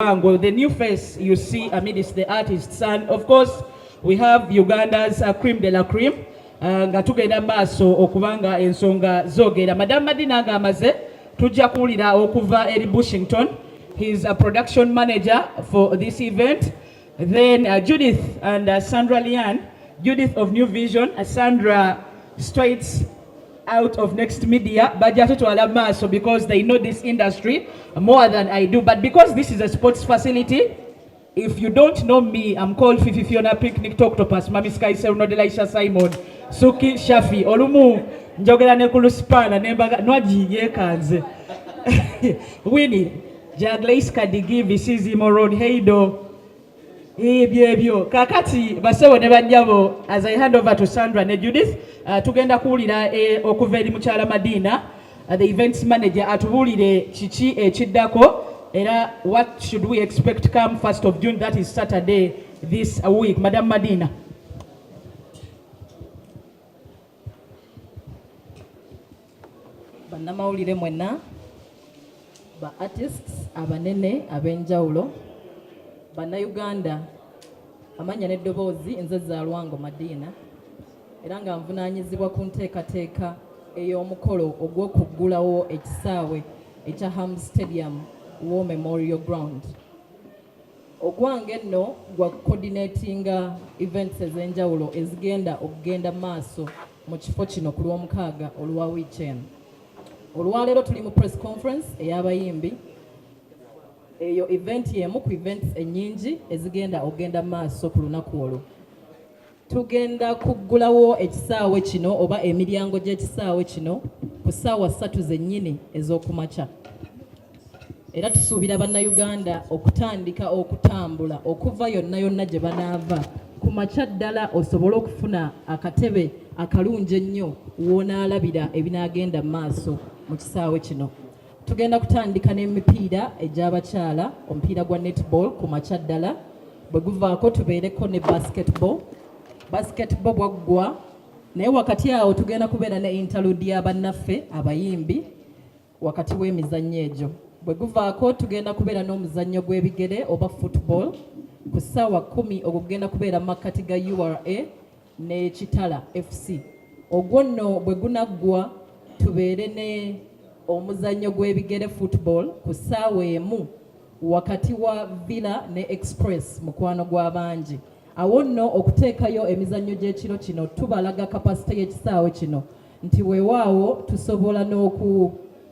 The new face you see amidst the artists, and of course we have Uganda's cream de la cream nga tugenda maaso okubanga ensonga zogera. Madam Madina ng'amaze tujja kuwulira okuva eri Bushington. He's a production manager for this event. Then Judith and Sandra Lian. Judith of New Vision, Sandra straight out of Next Media, bajja tutwala maaso because they know this industry more than I do. But because this is a sports facility, if you don't know me, I'm called Fifi Fiona Picnic Toctopus, Mami Sky Seruno Delisha Simon, Suki Shafi, Olumu, njogera ne kuluspana, nembaga, nwaji yekanze. Winnie, Jaglace Kadigi, Visizi Moron, Heido, Ebyo, kakati basewo ne banjabo, as I hand over to Sandra and Judith, tugenda kuwulira okuva eri mukyala Madina, the events manager, atuwulire kiki ekiddako era what should we expect come 1st of June, that is Saturday this week. Madam Madina. Bannamawulire mwenna, ba artists abanene ab'enjawulo, Bannayuganda, amanya n'eddoboozi nze Zaalwango Madina, era nga nvunaanyizibwa ku nteekateeka ey'omukolo ogw'okuggulawo ekisaawe ekya Ham Stadium War Memorial Ground. Ogwange nno gwa coordinatinga events ez'enjawulo ezigenda okugenda maaso mu kifo kino ku Lwomukaaga olwa weekend. Olwaleero tuli mu press conference ey'abayimbi. Eyo event yemu ku events ennyingi ezigenda ogenda maaso ku lunaku olwo. Tugenda kuggulawo ekisaawe kino oba emiryango gy'ekisaawe kino ku ssaawa 3 zennyini ez'okumakya. Era tusuubira Bannayuganda okutandika okutambula okuva yonna yonna gye banaava ku makya ddala osobole okufuna akatebe akalungi ennyo w'onaalabira ebinaagenda maaso mu kisaawe kino. Tugenda kutandika n'emipiira egy'abakyala, omupiira gwa netball ku makya ddala, bwe guvaako tubeereko ne basketball bwaggwa, naye wakati awo tugenda kubeera ne interlude y'abannaffe abayimbi wakati w'emizannyo egyo. Bwe guvaako tugenda kubeera n'omuzannyo gw'ebigere oba football ku ssaawa 10 ogugenda kubeera makkati ga URA ne Kitala FC. Ogwo nno bwe gunaggwa tubeere ne omuzannyo gw'ebigere football ku ssaawa emu wakati wa Villa ne Express mukwano gw'abangi. Awo nno okuteekayo emizannyo gy'ekiro kino tubalaga kapasite y'ekisaawe kino nti weewaawo tusobola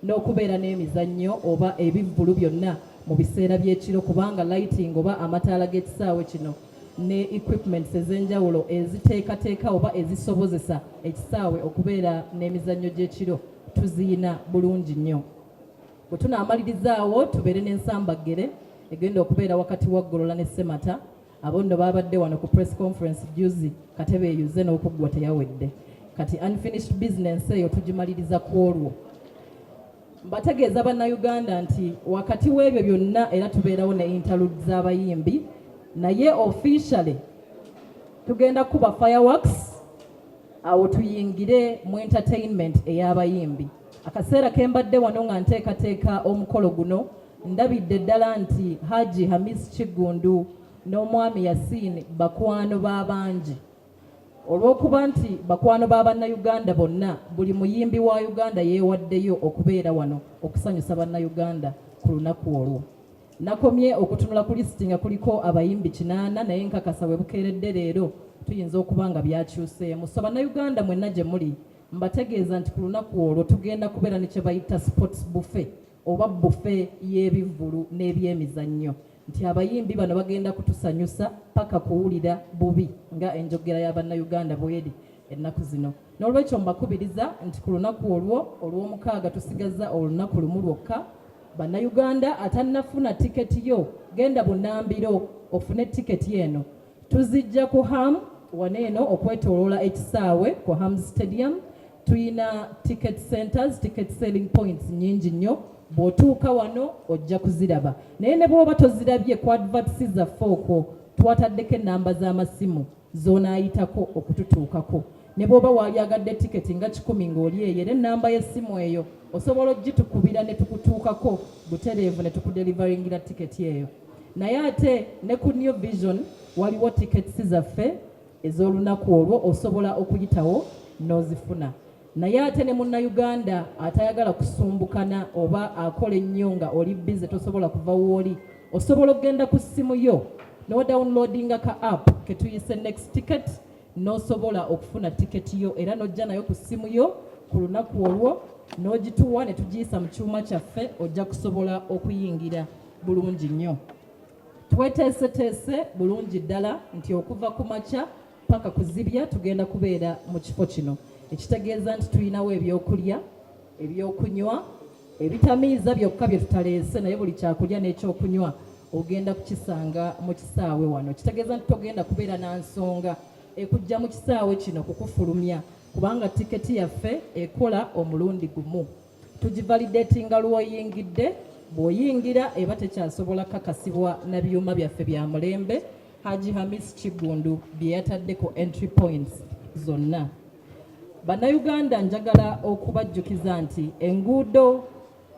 n'okubeera n'emizannyo oba ebivvulu byonna mu biseera by'ekiro kubanga lighting oba amataala g'ekisaawe kino ne equipments ez'enjawulo eziteekateeka oba ezisobozesa ekisaawe okubeera n'emizannyo gy'ekiro tuziyina bulungi nnyo. Bwe tunaamalirizaawo tubeere n'ensambagere egenda okubeera wakati wa Golola ne Semata. Abo nno baabadde wano ku press conference juzi katebe eyuze n'okuggwa teyawedde. Kati unfinished business eyo tugimaliriza ku olwo. Mbategeeza Bannayuganda nti wakati w'ebyo byonna era tubeerawo ne interlude z'abayimbi, naye officially tugenda kuba fireworks awo tuyingire mu entertainment ey'abayimbi. Akaseera ke mbadde wano nga nteekateeka omukolo guno ndabidde ddala nti Haji Hamis Kigundu n'omwami Yasin bakwano b'abangi. Olw'okuba nti bakwano ba Bannayuganda bonna, buli muyimbi wa Uganda yeewaddeyo okubeera wano okusanyusa Bannayuganda ku lunaku olwo. Nakomye okutunula ku lisiti nga kuliko abayimbi 8 naye nkakasa we bukeeredde leero tuyinza okuba nga byakyuseemu. So Bannayuganda mwenna gye muli mbategeeza nti ku lunaku olwo tugenda kubeera ne kye bayita sports buffet oba buffet y'ebivvulu n'ebyemizannyo. Nti abayimbi bano bagenda kutusanyusa paka kuwulira bubi nga enjogera ya Bannayuganda bweri ennaku zino. N'olwekyo mbakubiriza nti ku lunaku olwo olw'omukaaga tusigaza olunaku lumu lwokka. Bannayuganda atannafuna tiketi yo genda Bunnambiro ofune tiketi eno. Tuzijja ku Ham waneeno okwetooloola ekisaawe ku Ham Stadium. Tuyina ticket centers, ticket selling points nyingi nnyo. Bw'otuuka wano ojja kuziraba. Naye ne bw'oba tozirabye ku adverts zaffe okwo twataddeko ennamba z'amasimu z'onaayitako okututuukako. Ne bw'oba waalyagadde tiketi nga 10 ng'oli eyo era ennamba y'essimu eyo osobola ogitukubira ne tukutuukako butereevu ne tukudelivaringira tiketi eyo. naye ate ne ku New Vision waliwo tickets zaffe ez'olunaku olwo osobola okuyitawo n'ozifuna. Naye ate ne munnayuganda atayagala kusumbukana oba akola ennyo nga oli bize tosobola kuva wooli, osobola okgenda ku ssimu yo n'odownloadinga ka app ke tuyise Next Ticket n'osobola okufuna tiketi yo era n'ojja nayo ku ssimu yo ku lunaku olwo n'ogituwa ne tugiyisa mu kyuma kyaffe ojja kusobola okuyingira bulungi nnyo. Tweteeseteese bulungi ddala nti okuva ku makya paka kuzibya tugenda kubeera mu kifo kino, ekitegeeza nti tulinawo ebyokulya, ebyokunywa, ebitamiiza byokka bye tutaleese naye buli kyakulya n'ekyokunywa ogenda kukisanga mu kisaawe wano. Kitegeeza nti togenda kubeera na nsonga ekujja mu kisaawe kino kukufulumya kubanga tiketi yaffe ekola omulundi gumu. Tugivalidatinga lw'oyingidde, bw'oyingira eba tekyasobola kakasibwa na byuma byaffe bya mulembe Haji Hamis Kigundu bye yatadde ku entry points zonna. Bannayuganda njagala okubajjukiza nti enguudo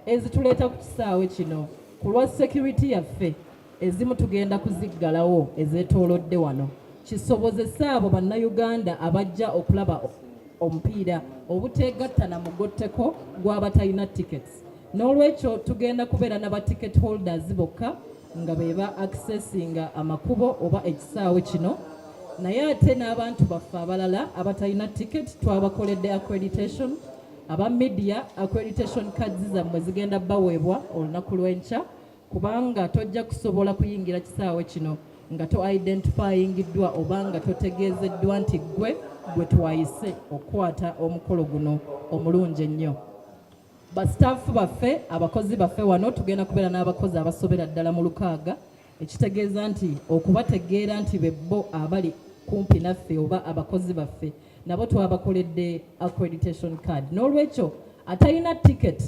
ezituleeta ku kisaawe kino ku lwa security yaffe ezimu tugenda kuziggalawo ezeetoolodde wano, kisobozesa abo bannayuganda abajja okulaba omupiira obuteegatta na mugotteko gw'abatalina tickets. N'olwekyo tugenda kubeera n'aba ticket holders bokka nga beeba accessinga amakubo oba ekisaawe kino, naye ate n'abantu baffe abalala abatalina ticket twabakoledde accreditation. Aba media accreditation cards zammwe zigenda baweebwa olunaku lw'enkya kubanga tojja kusobola kuyingira kisaawe kino nga to identifyingiddwa oba nga totegeezeddwa nti gwe twayise okukwata omukolo guno omulungi ennyo. Basitaafu baffe, abakozi baffe wano tugenda kubeera n'abakozi abasobera ddala mu 600, ekitegeeza nti okubategeera nti bebbo abali kumpi naffe oba abakozi baffe nabo twabakoledde accreditation card. N'olwekyo atalina ticket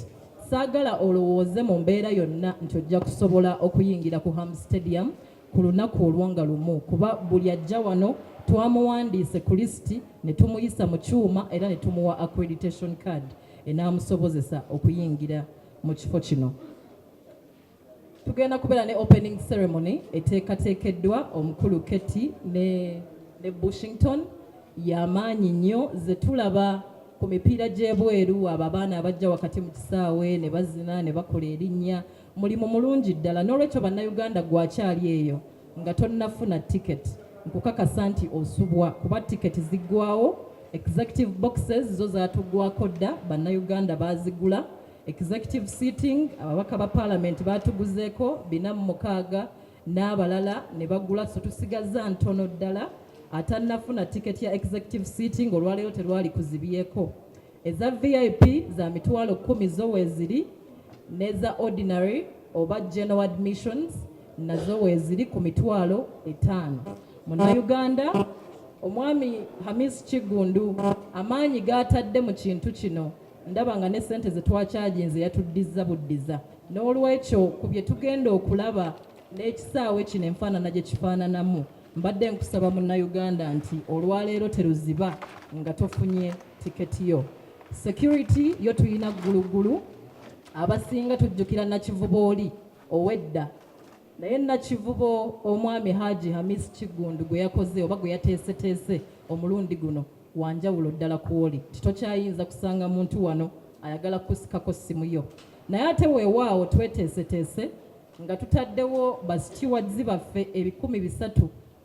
saagala olowooze mu mbeera yonna nti ojja kusobola okuyingira ku Ham Stadium ku lunaku olwanga lumu kuba buli ajja wano twamuwandiise ku lisiti ne tumuyisa mu kyuma era ne tumuwa accreditation card enaamusobozesa okuyingira mu kifo kino. Tugenda kubeera ne opening ceremony eteekateekeddwa omukulu Keti ne Bushington. Y'amaanyi nnyo ze tulaba ku mipiira gy'ebweru, abo abaana abajja wakati mu kisaawe ne bazina ne bakola erinnya, mulimu mulungi ddala. N'olwekyo bannayuganda gwakyali eyo nga tonnafuna ticket, nkukakasa nti osubwa kuba ticket ziggwawo. Executive boxes zo zaatuggwako dda, bannayuganda baazigula. Executive seating ababaka ba parliament baatuguzeeko 406 n'abalala ne bagula, so tusigazza ntono ddala. Atannafuna ticket ya executive seating olwaleero terwali kuzibyeko. Eza VIP za mitwalo 10 zo weeziri, n'eza ordinary oba general admissions nazo weeziri ku mitwalo 5. Munnayuganda omwami Hamis Kigundu amaanyi gaatadde mu kintu kino, ndaba nga ne ssente ze twakyaginze yatuddiza buddiza. N'olwekyo ku bye tugenda okulaba n'ekisaawe kino enfaanana gye kifaananamu, mbadde nkusaba munnayuganda nti olwaleero teruziba nga tofunye tiketi yo. Security yo tuyina ggulugulu, abasinga tujjukira Nakivubo oli ow'edda, naye Nakivubo omwami Haji Hamis Kigundu gwe yakoze oba gwe yateeseteese omulundi guno wanjawulo ddala ku oli. Titokyayinza kusanga muntu wano ayagala kusikako ssimu yo. Naye ate weewaawo tweteeseteese nga tutaddewo bastewards baffe 300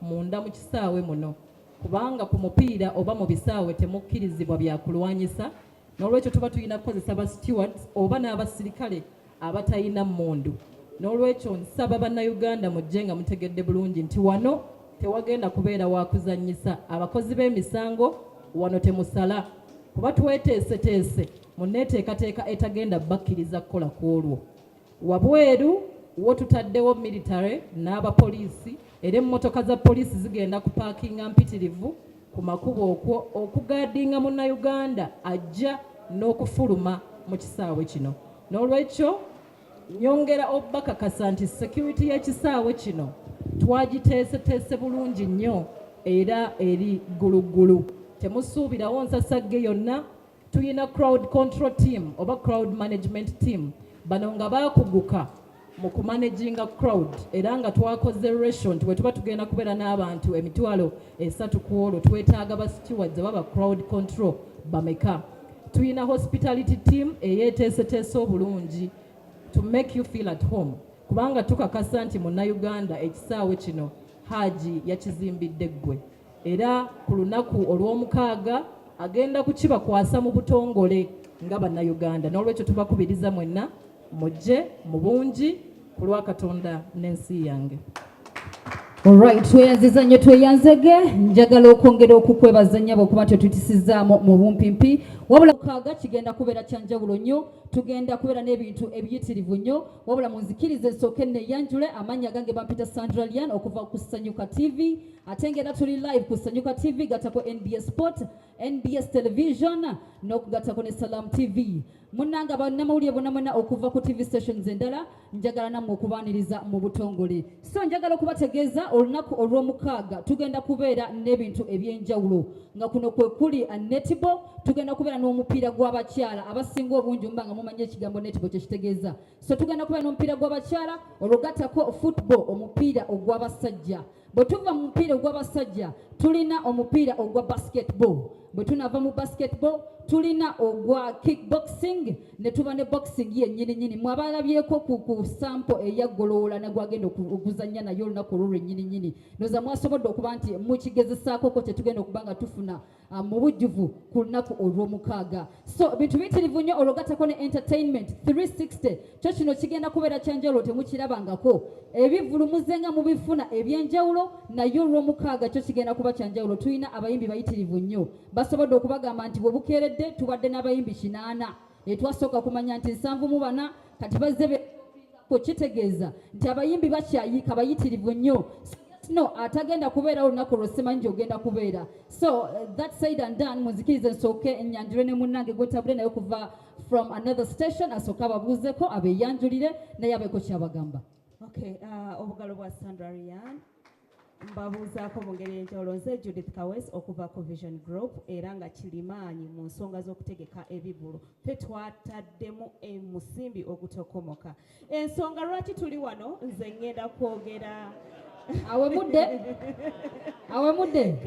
munda mu kisaawe muno, kubanga ku mupiira oba mu bisaawe temukkirizibwa byakulwanyisa. N'olwekyo tuba tulina kukozesa ba stewards oba n'abasirikale abatalina mmundu. N'olwekyo nsaba bannayuganda mujje nga mutegedde bulungi nti wano tewagenda kubeera wakuzannyisa. Abakozi b'emisango wano temusala kuba tweteeseteese munneeteekateeka etagenda bakkiriza kukola ku olwo. Wabweru wo tutaddewo military n'abapoliisi, era emmotoka za poliisi zigenda kupaakinga mpitirivu ku makubo okwo okugaadinga munnayuganda ajja n'okufuluma mu kisaawe kino. N'olwekyo nyongera obbakakasa nti security y'ekisaawe kino twagiteeseteese bulungi nnyo era eri gguluggulu. Temusuubirawo nsasagge yonna. Tuyina crowd control team oba crowd management team, bano nga baakuguka mu kumanaginga crowd era nga twakoze ratio nti bwe tuba tugenda kubeera n'abantu emitwalo 3 ku olwo twetaaga ba stewards baba crowd control bameka. Tuyina hospitality team eyeeteeseteese obulungi to make you feel at home kubanga tukakasa nti munnayuganda ekisaawe kino Haji yakizimbidde ggwe era ku lunaku olw'omukaaga agenda kukibakwasa mu butongole nga bannayuganda. N'olwekyo tubakubiriza mwenna mujje mu bungi ku lwa Katonda n'ensi yange. Alright, tweyanziza nnyo tweyanzege. Njagala okwongera okukwebaza nnyabo okuba tetutisizaamu mu bumpimpi wabula mukaaga kigenda kubeera kyanjawulo nnyo, tugenda kubeera n'ebintu ebiyitirivu nnyo wabula munzikirize nsooke neeyanjule. Amannya gange bampita Sandra Lyan okuva ku Sanyuka TV ate ngera tuli live ku Sanyuka TV gatako NBS Sport, NBS Television n'okugatako ne Salam TV. Munnanga bannamawulire bonna mwenna okuva ku TV stations endala njagala nammwe okubaaniriza mu butongole. So njagala okubategeeza olunaku olw'omukaaga tugenda kubeera n'ebintu ebyenjawulo nga kuno kwe kuli netball, tugenda kubeera n'omupiira gw'abakyala abasinga obungi mubanga mumanyi ekigambo netball kye kitegeeza. So tugenda kubeera n'omupiira gw'abakyala olugattako football omupiira ogw'abasajja. Bwe tuva mu mupiira ogw'abasajja tulina omupiira ogwa basketball. Bwe tunava mu basketball tulina ogwa kickboxing ne tuba ne boxing yennyini. Mwabalabyeko ku sample eyaggoloola negwagenda okuzannya nayo olunaku olwo lwennyini. Noza mwasobodde okuba nti mukigezesaako ko kyetugenda okuba nga tufuna mu bujjuvu ku lunaku olw'omukaaga. So bintu bitirivu nnyo olwogattako ne entertainment 360 kyo kino kigenda kubeera kyanjawulo temukirabangako. Ebivulumuze nga mubifuna ebyenjawulo naye olw'omukaaga kyo kigenda kuba kyanjawulo. Tulina abayimbi bayitirivu nnyo basobodde okubagamba nti bwe bukeeredde tubadde n'abayimbi 80 etwasooka kumanya nti 74 kati bazze ko kitegeeza nti abayimbi bakyayiika bayitirivu nnyo. No, atagenda kubeera olunaku lwo simanyi gy'ogenda kubeera. So that said and done, munzikirize nsooke nnyanjule ne munnange gwetabule naye okuva from another station asooke ababuuzeko abeeyanjulire naye abeeko kyabagamba. Okay, obugalo bwa Sandra Lyan mbabuuzaako mu ngeri enjawulo. Nze Judith Kawes okuva ku Vision Group era nga kirimaanyi mu nsonga z'okutegeka ebivulu. Ffe twataddemu musimbi ogutokomoka. Ensonga lwaki tuli wano nze ngenda kwogera awe mudde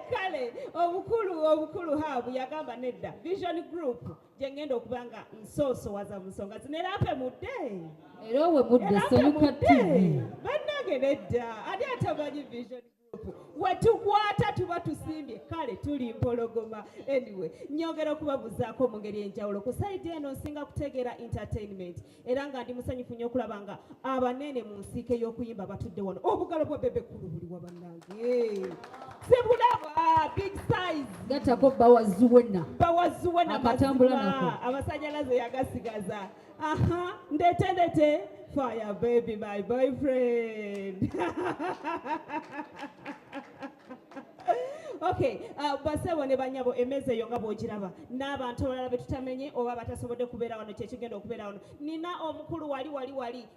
kale obukulu habu yagamba nedda Vision Group gye ngenda okuba nga nsoosowaza mu nsonga zino era ape mudde era owe mudde Sanyuka TV bannange nedda ani atamanyi Vision Group wetukwata tuba tusimbye kale tuli mpologoma. Anyway nyongera okubabuzaako mu ngeri enjawulo ku saidi eno nsinga kutegeera entertainment era nga ndi musanyufu nnyo okulaba nga abanene mu nsiike y'okuyimba batudde wano. Obugalo bwa bebe kulu buli wa bannange sibulaba big size gattako bawazuwena akatambula nako amasanyalaze yagasigaza. Ndete fire baby my boyfriend. Okay, basebo ne banyabo emeze yo nga bwogiraba n'abantu abalala betutamenye oba batasobodde kubeera wano kyekigenda okubeera wano. Nina omukulu wali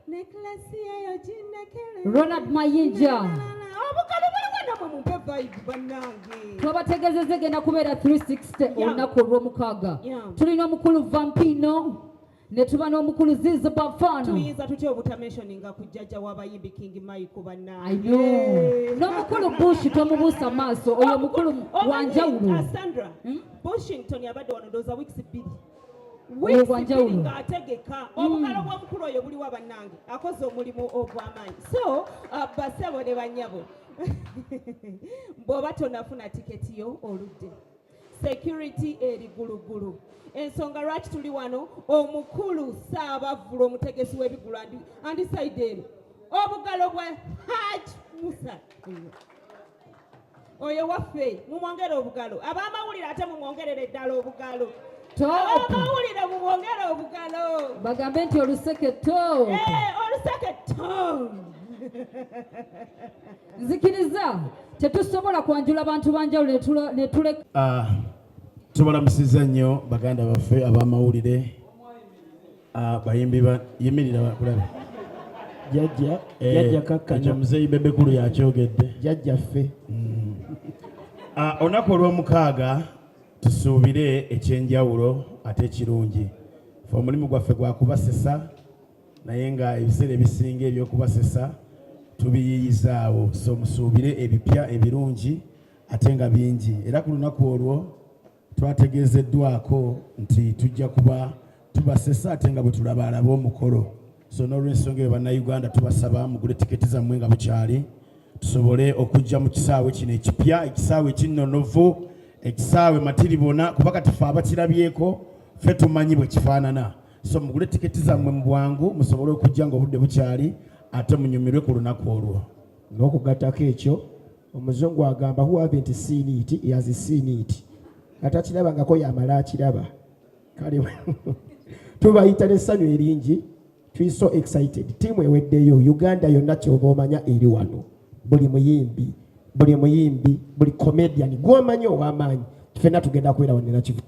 ne klasi eyo kinekele Ronald Mayinja obugalo buli wano mumpe vibe bannange. twabategezeze genda kubeera 360 olunaku olw'omukaaga. Tulina omukulu Vampino ne tuba n'omukulu Ziza Bafana. Tuyinza tutya obutamentioninga ku jjajja w'abayimbi King Mike bannange. N'omukulu Bush tomubuusa maaso oyo omukulu wanjawulo. Sandra Bushington yabadde wano ndowooza weeks 2 oyo wanjawulo ng'ategeka obugalo bw'omukulu oyo buli wa bannange akoze omulimu ogw'amaanyi. So basebo ne bannyabo bw'oba tonafuna tiketi yo oludde security eri gulugulu. Ensonga lwaki tuli wano omukulu Ssaabavvulu omutegesi w'ebigulu andisaide eno obugalo bwe Haji Musa oyo waffe mumwongere obugalo. Ab'amawulire ate mumwongerere ddala obugalo. Ab'amawulire mumwongere obugalo bagambe nti oluseke to oluseke to. Nzikiriza tetusobola kwanjula abantu banjawulo ne tuleka tubalamusiza nnyo baganda baffe ab'amawulire bayimbi yimirira kulaba jjajja kakkanya muzeeyi bebekulu yakyogedde jjajjaffe. olunaku olw'omukaaga tusuubire ekyenjawulo ate ekirungi. Fe omulimu gwaffe gwakubasesa naye nga ebiseera ebisinga ebyokubasesa tubiyiyizaawo, so musuubire ebipya ebirungi ate nga bingi. Era ku lunaku olwo twategeezeddwako nti tujja kuba tubasesa ate nga bwe tulaba alaba omukolo. So n'olw'ensonga eyo bannayuganda tubasaba mugule tiketi zammwe nga bukyali, tusobole okujja mu kisaawe kino ekipya, ekisaawe kinnonovu, ekisaawe matiribona, kuba kati ffe abakirabyeko ffe tumanyi bwe kifaanana. So mugule tiketi zammwe mu bwangu musobole okujja ng'obudde bukyali ate munyumirwe ku lunaku olwo. N'okugattako ekyo omuzungu agamba who haven't seen it he has seen it. Atakirabangako yamala akiraba. Kale tubayita n'essanyu eringi, tuli so excited. Tiimu eweddeyo, Uganda yonna ky'oba omanya eri wano. Buli muyimbi, buli comedian gw'omanyi ow'amaanyi ffenna tugenda kubeera wano nakivu.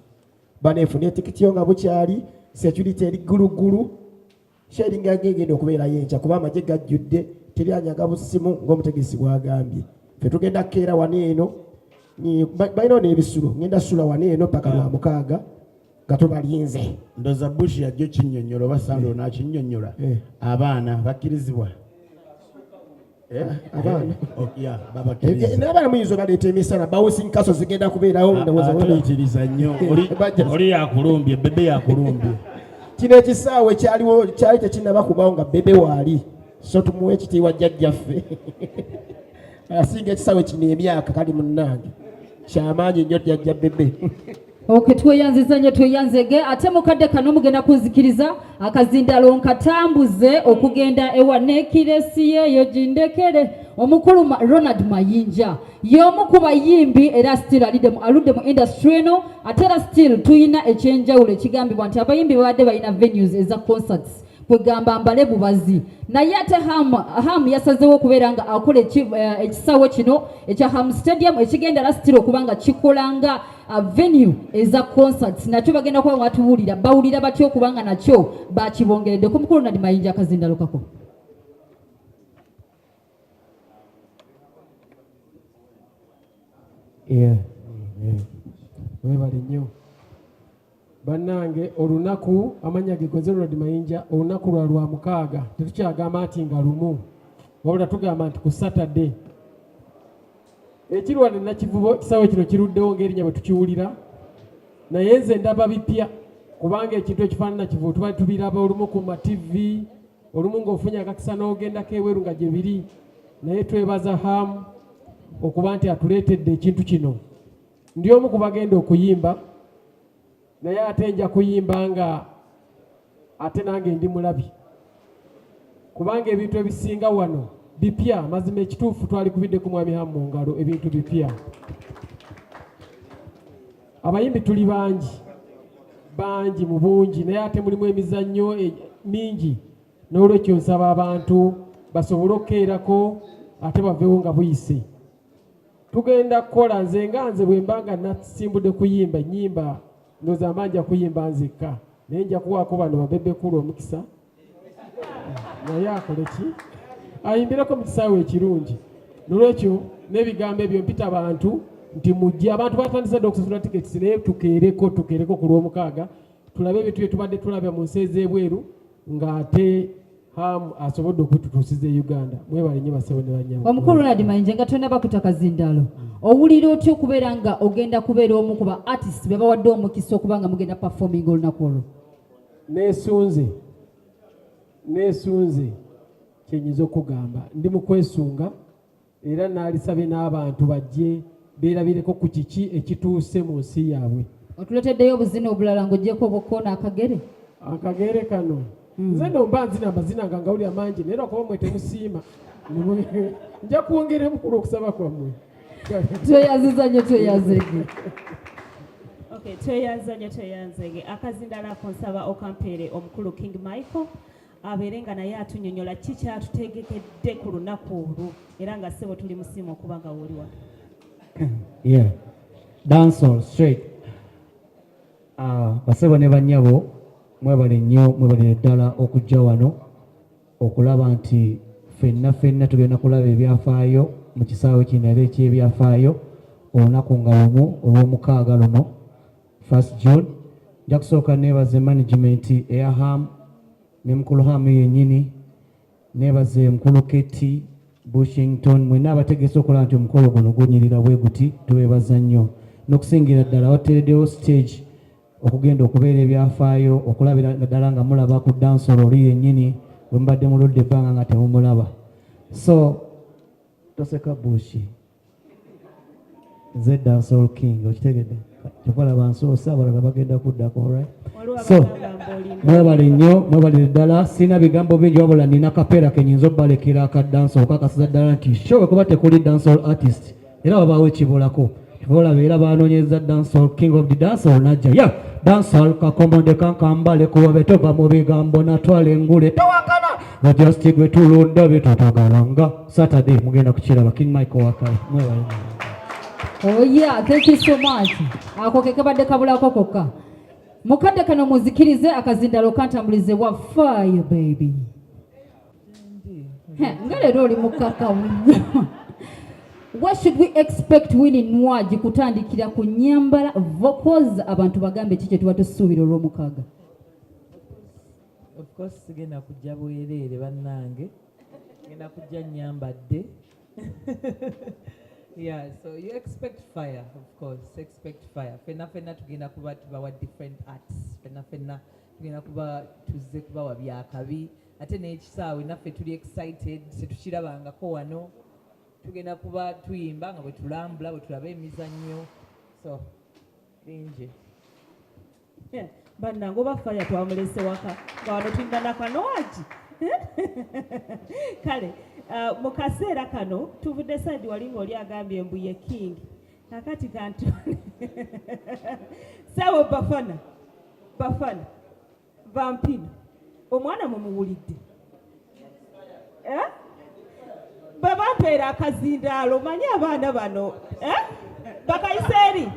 Bano efune etikiti yo nga bukyali, security eri ggulugulu, sharinga ng'egenda okubeerayo enkya kuba amagye gajjudde, teri anyaga busimu ng'omutegesi bw'agambye. Ffe tugenda kukeera wano eno, balinawo n'ebisulo, ngenda sula wano eno paka lwa mukaaga nga tubalinze. Ndoza Bush yajjo kinnyonnyola oba Sandro n'akinnyonnyola. Abaana bakkirizibwa. Abaana babakkiriza. n'abaana muyinza baleeta emisana bawusi nkaso zigenda kubeerawo. Tuyitiriza nnyo. Oli yakulumbye, bebe yakulumbye. Kino ekisaawe kyali tekinnaba kubawo nga bebe waali, so tumuwe ekitiibwa jjajjaffe. Asinga ekisaawe kino emyaka kali munnange, kyamaanyi nnyo jjajja bebe. Okay, tweyanziza nnyo tweyanzege ate mukadde kano mugenda kuzikiriza akazindalo nkatambuze okugenda ewa nekiresi yeeyo gindekere. Omukulu Ronald Mayinja y'omu ku bayimbi era still aludde mu industry eno, ate era still tuyina ekyenjawulo ekigambibwa nti abayimbi babadde balina venues eza concerts kwegamba mbale bubazi, naye ate Ham yasazeewo okubeera nga akola ekisaawe kino ekya Ham Stadium ekigenda era still okuba nga kikolanga venue eza concerts. Nakyo bagenda kuba batuwulira bawulira batyo okubanga nakyo bakibongeredde. Ku mukulu Ronald Mayinja akazindalo kako. Webale nnyo bannange, olunaku amanya gegoze Ronald Mayinja, olunaku lwa mukaaga tetukyagamba nti nga lumu, wabula tugamba nti ku Saturday. Ekirwadde nakivubo ekisaawe kino kiruddewo ng'erinnya bwe tukiwulira, naye nze ndaba bipya kubanga ekintu ekifaanana kivubo tuba tubiraba olumu ku ma-TV, olumu ng'ofunye akakisa n'ogendako eweeru nga gye biri, naye twebaza Hamu okuba nti atuleetedde ekintu kino. Ndi omu ku bagenda okuyimba, naye ate nja kuyimba nga ate nange ndi mulabi, kubanga ebintu ebisinga wano bipya. Mazima ekituufu twali kubidde ku mwami Hamu mu ngalo, ebintu bipya. Abayimbi tuli bangi mu bungi, naye ate mulimu emizannyo mingi, n'olwekyo nsaba abantu basobole okukeerako ate baveewo nga buyise. Tugenda kukola nze bwe mbanga nasimbudde kuyimba nnyimba ndoza manja kuyimba nzekka, naye nja kuwaako bano babebekulu omukisa naye akole ki ayimbireko mu kisaawe ekirungi. Nolwekyo n'ebigambo ebyo mpita abantu nti mujje, abantu batandise dde okusasula tiketi, naye tukeereko ku lw'omukaaga tulabe ebintu bye tubadde tulabya mu nsi ez'ebweru ng'ate Hamu asobodde okututuusiza e Uganda. Mwebale nnyo basebo ne banyama. Omukulu Ronald Mayinja nga tonaba kutaka zindalo, owulira otya okubeera nga ogenda kubeera omu ku ba artist be bawadde omukisa okuba nga mugenda performing olunaku olwo? Neesunze kyenyiza okugamba, ndi mu kwesunga era naalisabye n'abantu bajje beerabireko ku kiki ekituuse mu nsi yaabwe. Otuleteddeyo obuzina obulala ng'oggyeko obukoona akagere kano. Nze nomba nzina amazina nga ngawulira mangi, naye lwakuba mwe temusiima nja kwongera mukulu okusaba kwammwe. Tweyanziza nnyo tweyanzege. Okay, tweyanzege. Akazindalo ako nsaba okampeere omukulu King Michael abeere nga naye atunyonyola ki kyatutegekedde ku lunaku olwo era nga ssebo tuli musiima okuba nga woli wano. Dancehall straight. Basebo ne bannyabo mwebale nnyo, mwebale ddala okujja wano okulaba nti ffenna tugenda kulaba ebyafaayo mu kisaawe kino era ekyebyafaayo olunaku nga lumu olw'omukaaga luno 1 June. Nja kusooka neebaze management eya Hamu ne mukulu Hamu yennyini, neebaze mukulu Keti Bushington, mwenna abategese okola nti omukolo guno gunyirira bwe guti, tubeebaza nnyo. N'okusingira ddala wateereddewo stage okugenda okubeera ebyafaayo, okulabira ddala nga mulaba ku dansol oli yennyini bwe mubadde muludde ebbanga nga temumulaba. So toseka Bushi, nze dansol king, okitegedde? Kyokola bansoosa abalala bagenda kuddako, alright? So mwebale nnyo, mwebalire ddala. Sina bigambo bingi wabula nina kapeera kenyinza obbalekera aka dansol okakasiza ddala nti showe kuba tekuli dansol artist era wabaawo ekibulako. Olaba era banoonyeza dancehall king of the dancehall najja ya dancehall kakomonde kankambale kuba betova mu bigambo natwala engule towakana nga just gwe tulunda betatagalanga Saturday mugenda kukiraba King Michael Wakali. Oh yeah, thank you so much. Ako kekabadde kabulako kokka. Mukadde kano muzikirize akazindalo kantambulize wa fire baby. Ngaleero oli mukaka. What should we expect Winnie Nwaji kutandikira ku Nyambala vocals abantu bagambe kiki tuba tusuubira olw'omukaaga? Of course sigenda kujja bwereere bannange, genda kujja nyambadde. Yeah, so you expect fire, of course, expect fire. Fenna tugenda kuba tubawa different arts. Fenna tugenda kuba tuzze kubawa byakabi. Ate n'ekisaawe naffe tuli excited, tetukirabangako wano. Tugenda kuba tuyimba nga bwe tulambula bwe tulaba emizannyo. So bingi bannange oba faya twamulese waka nga wano tuyimba nakanowaki kale mu kaseera kano tuvudde saidi wali ng'oli agambye mbu ye king kakati kantu sawa bafana vampino omwana mumuwulidde babampeera akazindaalo manye abaana bano bakayise eri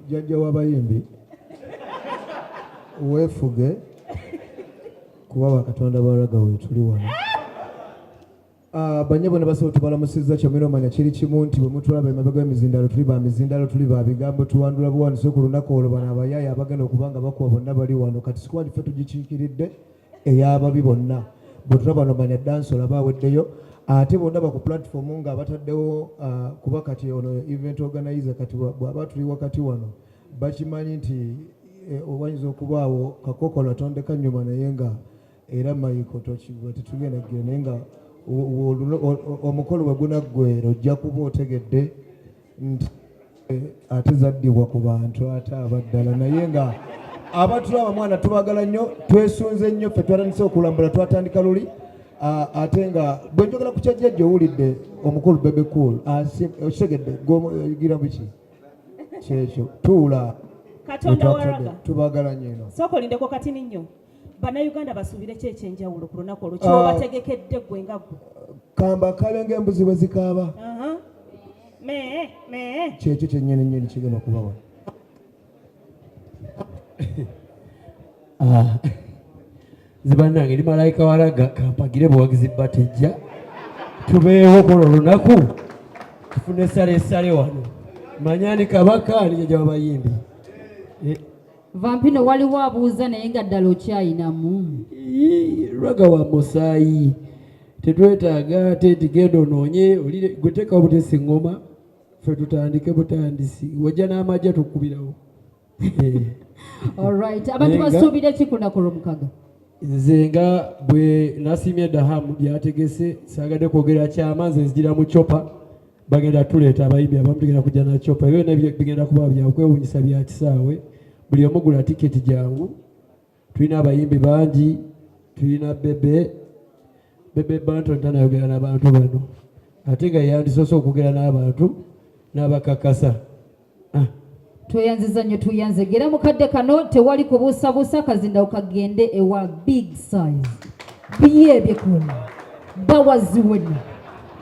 jjajja w'abayimbi weefuge kuba bakatonda balaga we tuli wano. Banye bonna basobola tubalamusizza kyomera omanya kiri kimu nti bwe mutulaba emabega w'emizindaalo tuli ba mizindaalo tuli ba bigambo tuwandula buwandiso ku lunaku olwo bano abayaayi abagenda okuba nga bakuba bonna bali wano kati sikuba ffe tugikiikiridde ey'ababi bonna bwe tulaba no manya dansol aba aweddeyo ate bonna baku platform nga abataddewo kuba kati ono event organizer kati bw'aba tuli wakati wano bakimanyi nti owanyinza okubaawo kakokola tondeka nnyuma naye nga era mayiko tokiba tetugenda ggera naye nga omukolo bwe gunaggwera ojja kuba otegedde nti ate zaddibwa ku bantu ate abaddala naye nga abatulaba mwana tubagala nnyo twesunze nnyo ffe twatandise okulambula twatandika luli ate nga bwe njogera ku kyajjajja owulidde omukulu bebe cool okitegedde gira biki kyekyo tuula katonda waraga tubagala nnyo eno sooka olindeko katini nnyo bannayuganda basuubire ki ekyenjawulo ku lunaku olwo kyobategekedde gwe nga gwe kamba kabe ng'embuzi bwe zikaaba kyekyo kyennyini kigenda okubawa zibannange ndi malayika walaga kampagire buwagizi batejja tubeewo kono olunaku tufune esale wano manyani kabaka nijajja wabayimbi Vampino waliwo abuuza naye nga ddala okyayinamu lwaga wa musaayi tetwetaaga ate tigenda onoonye gweteka obutesi ngoma ffe tutandike butandisi wajja n'amajja tukubirawo. Alright, abantu basuubira ki ku lunaku lw'omukaaga? Nze nga bwe nasimye Dahamu byategese saagadde kwogera kyama nze nzijira mu chopa bagenda tuleeta abayimbi abamu tugenda kujja na chopa ebyo nabyo bigenda kuba byakwewuunyisa bya kisaawe buli omu gula tiketi jangu tulina abayimbi bangi tulina bebe bantu ntanayogera n'abantu bano ate nga yandisoose okwogera n'abantu n'abakakasa. Tweyanziza nnyo tuyanzegera mukadde kano tewali kubuusabuusa kazindawo kagende ewa big size byebyekola bawazi wonna